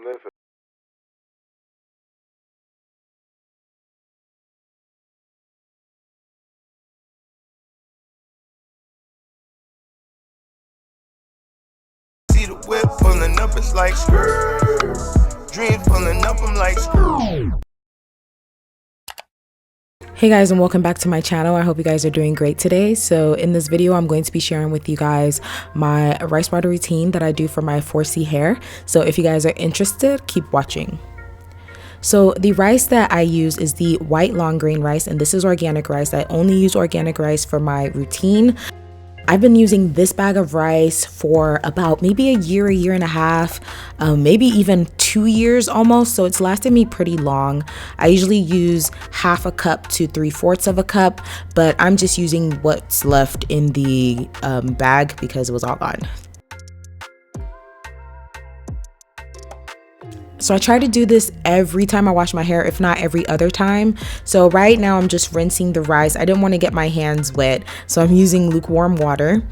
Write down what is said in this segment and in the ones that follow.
I'm living. See the whip pulling up, it's like dreams pulling up, I'm like Hey guys, and welcome back to my channel. I hope you guys are doing great today. So in this video, I'm going to be sharing with you guys my rice water routine that I do for my 4C hair. So if you guys are interested, keep watching. So the rice that I use is the white long grain rice, and this is organic rice. I only use organic rice for my routine. I've been using this bag of rice for about maybe a year and a half, maybe even 2 years almost. So it's lasted me pretty long. I usually use half a cup to 3/4 of a cup, but I'm just using what's left in the bag because it was all gone. So I try to do this every time I wash my hair, if not every other time. So right now I'm just rinsing the rice. I didn't want to get my hands wet, so I'm using lukewarm water,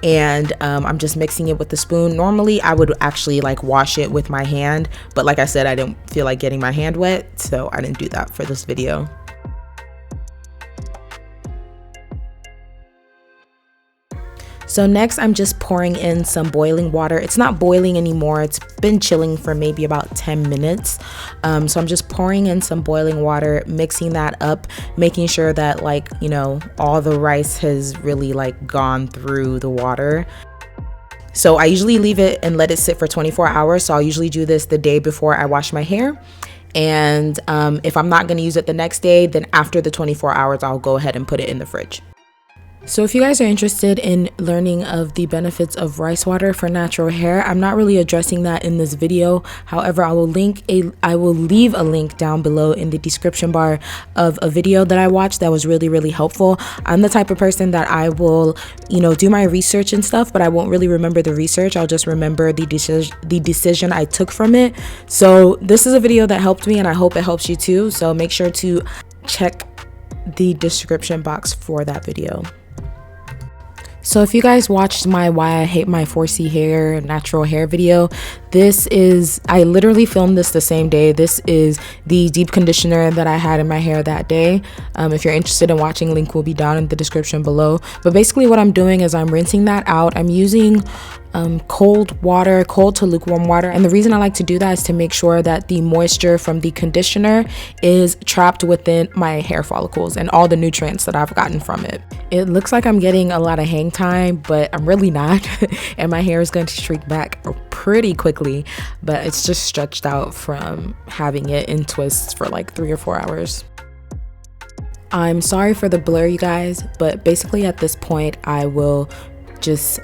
and I'm just mixing it with the spoon. Normally I would actually like wash it with my hand, but like I said, I didn't feel like getting my hand wet, so I didn't do that for this video. So next I'm just pouring in some boiling water. It's not boiling anymore. It's been chilling for maybe about 10 minutes. So I'm just pouring in some boiling water, mixing that up, making sure that all the rice has really gone through the water. So I usually leave it and let it sit for 24 hours. So I'll usually do this the day before I wash my hair. And if I'm not gonna use it the next day, then after the 24 hours, I'll go ahead and put it in the fridge. So if you guys are interested in learning of the benefits of rice water for natural hair, I'm not really addressing that in this video. However, I will leave a link down below in the description bar of a video that I watched that was really helpful. I'm the type of person that I will, do my research and stuff, but I won't really remember the research. I'll just remember the decision I took from it. So this is a video that helped me, and I hope it helps you too. So make sure to check the description box for that video. So if you guys watched my why I hate my 4C hair natural hair video, I literally filmed this the same day. This is the deep conditioner that I had in my hair that day. If you're interested in watching, link will be down in the description below. But basically what I'm doing is I'm rinsing that out. I'm using cold to lukewarm water, and the reason I like to do that is to make sure that the moisture from the conditioner is trapped within my hair follicles and all the nutrients that I've gotten from it. It looks like I'm getting a lot of hang time, but I'm really not. And my hair is going to shrink back pretty quickly, but it's just stretched out from having it in twists for like 3 or 4 hours. I'm sorry for the blur, you guys, but basically at this point I will just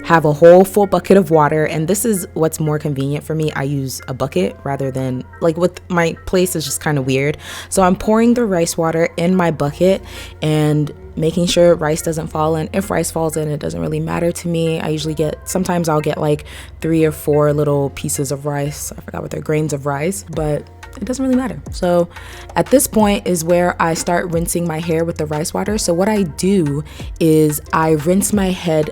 have a whole full bucket of water, and this is what's more convenient for me. I use a bucket rather than with my place is just kind of weird. So I'm pouring the rice water in my bucket and making sure rice doesn't fall in. If rice falls in, it doesn't really matter to me. I usually sometimes I'll get 3 or 4 little pieces of rice. I forgot what they're, grains of rice, but it doesn't really matter. So at this point is where I start rinsing my hair with the rice water. So what I do is I rinse my hair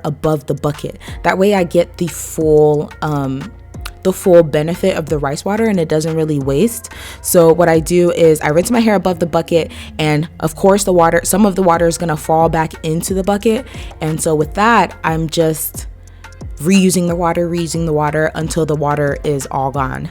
above the bucket. That way I get the full benefit of the rice water, and it doesn't really waste. So what I do is I rinse my hair above the bucket, and of course some of the water is gonna fall back into the bucket. And so with that, I'm just reusing the water until the water is all gone.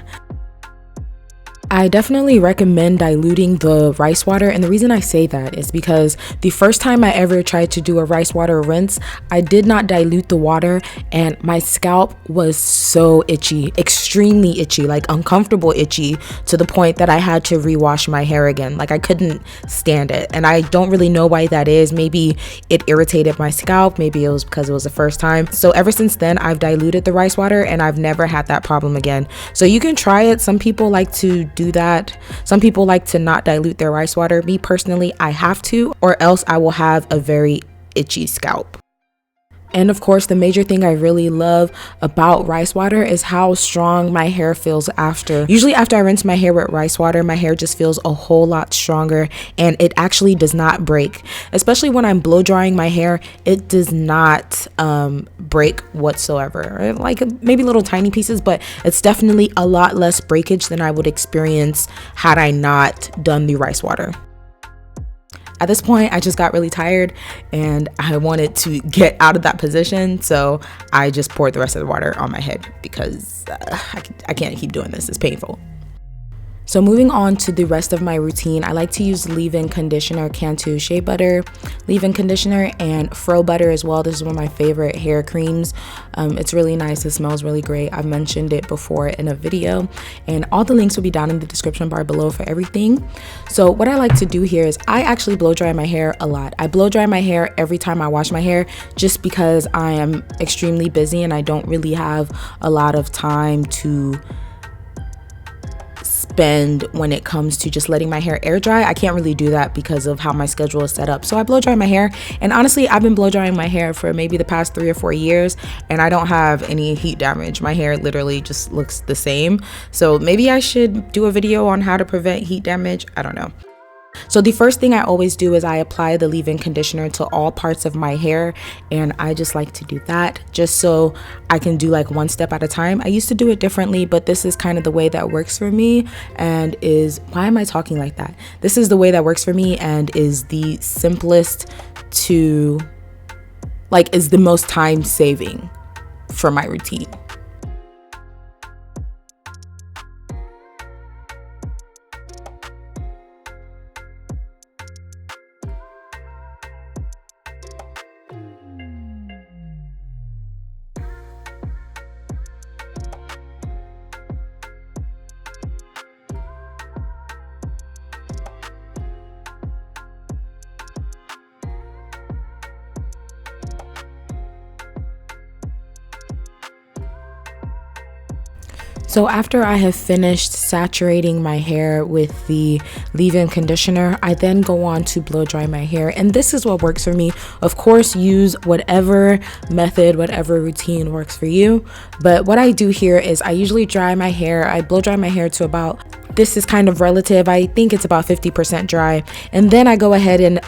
I definitely recommend diluting the rice water, and the reason I say that is because the first time I ever tried to do a rice water rinse, I did not dilute the water, and my scalp was so itchy, extremely itchy, uncomfortable itchy, to the point that I had to rewash my hair again. I couldn't stand it, and I don't really know why that is. Maybe it irritated my scalp, maybe it was because it was the first time. So ever since then, I've diluted the rice water, and I've never had that problem again. So you can try it. Some people like to do that. Some people like to not dilute their rice water. Me personally, I have to, or else I will have a very itchy scalp. And of course, the major thing I really love about rice water is how strong my hair feels after. Usually after I rinse my hair with rice water, my hair just feels a whole lot stronger, and it actually does not break. Especially when I'm blow drying my hair, it does not break whatsoever. Like maybe little tiny pieces, but it's definitely a lot less breakage than I would experience had I not done the rice water. At this point, I just got really tired and I wanted to get out of that position. So I just poured the rest of the water on my head because I can't keep doing this. It's painful. So moving on to the rest of my routine, I like to use leave-in conditioner, Cantu Shea Butter, leave-in conditioner, and Fro Butter as well. This is one of my favorite hair creams. It's really nice. It smells really great. I've mentioned it before in a video, and all the links will be down in the description bar below for everything. So what I like to do here is I actually blow dry my hair a lot. I blow dry my hair every time I wash my hair just because I am extremely busy and I don't really have a lot of time to spend when it comes to just letting my hair air dry. I can't really do that because of how my schedule is set up. So I blow dry my hair, and honestly, I've been blow drying my hair for maybe the past 3 or 4 years, and I don't have any heat damage. My hair literally just looks the same. So maybe I should do a video on how to prevent heat damage. I don't know. So the first thing I always do is I apply the leave-in conditioner to all parts of my hair, and I just like to do that just so I can do like one step at a time. I used to do it differently, but this is kind of the way that works for me and why am I talking like that? This is the way that works for me and is the simplest to is the most time saving for my routine. So after I have finished saturating my hair with the leave-in conditioner, I then go on to blow dry my hair. And this is what works for me. Of course, use whatever method, whatever routine works for you. But what I do here is I usually dry my hair. I blow dry my hair to about, this is kind of relative, I think it's about 50% dry. And then I go ahead and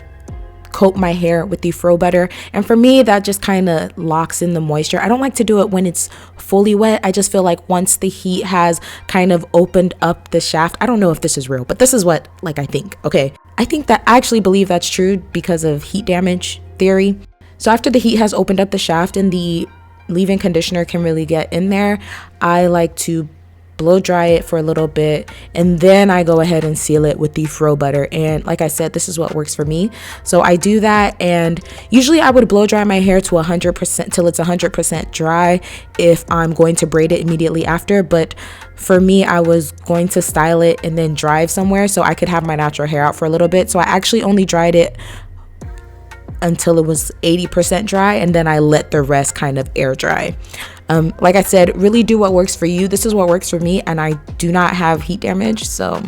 coat my hair with the Fro Butter, and for me that just kind of locks in the moisture. I don't like to do it when it's fully wet. I just feel like once the heat has kind of opened up the shaft, I don't know if this is real, but this is what I think. Okay, I think that I actually believe that's true because of heat damage theory. So after the heat has opened up the shaft and the leave-in conditioner can really get in there, I like to blow dry it for a little bit, and then I go ahead and seal it with the Fro Butter. And like I said, this is what works for me. So I do that, and usually I would blow dry my hair to 100% till it's 100% dry if I'm going to braid it immediately after. But for me, I was going to style it and then drive somewhere so I could have my natural hair out for a little bit. So I actually only dried it until it was 80% dry, and then I let the rest kind of air dry. Like I said, really do what works for you. This is what works for me, and I do not have heat damage. So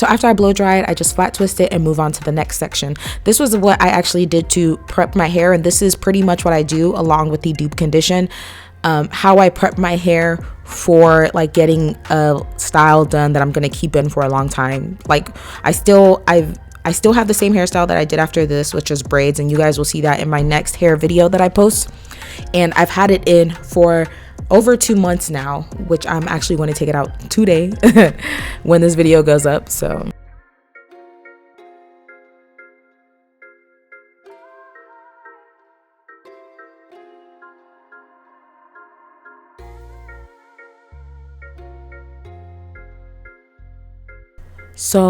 after I blow dry it, I just flat twist it and move on to the next section. This was what I actually did to prep my hair, and this is pretty much what I do along with the deep condition. How I prep my hair for getting a style done that I'm gonna keep in for a long time. I still have the same hairstyle that I did after this, which is braids, and you guys will see that in my next hair video that I post. And I've had it in for over 2 months now, which I'm actually going to take it out today when this video goes up. So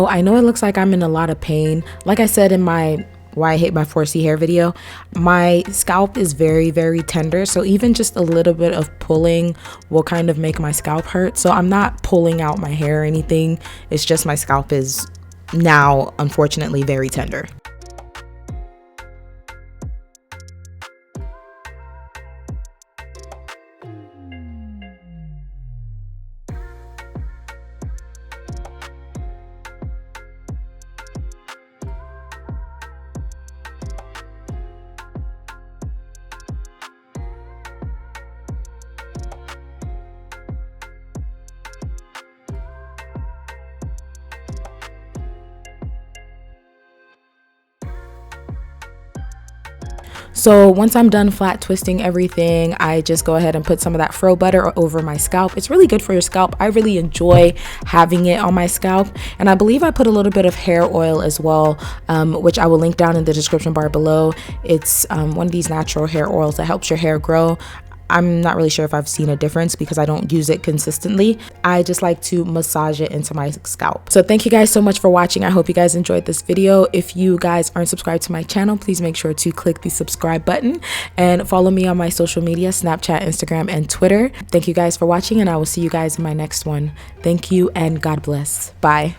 I know it looks like I'm in a lot of pain. Like I said in my why I hate my 4C hair video, my scalp is very, very tender. So even just a little bit of pulling will kind of make my scalp hurt. So I'm not pulling out my hair or anything. It's just my scalp is now, unfortunately, very tender. So once I'm done flat twisting everything, I just go ahead and put some of that fro butter over my scalp. It's really good for your scalp. I really enjoy having it on my scalp. And I believe I put a little bit of hair oil as well, which I will link down in the description bar below. It's one of these natural hair oils that helps your hair grow. I'm not really sure if I've seen a difference because I don't use it consistently. I just like to massage it into my scalp. So thank you guys so much for watching. I hope you guys enjoyed this video. If you guys aren't subscribed to my channel, please make sure to click the subscribe button and follow me on my social media, Snapchat, Instagram, and Twitter. Thank you guys for watching, and I will see you guys in my next one. Thank you and God bless. Bye.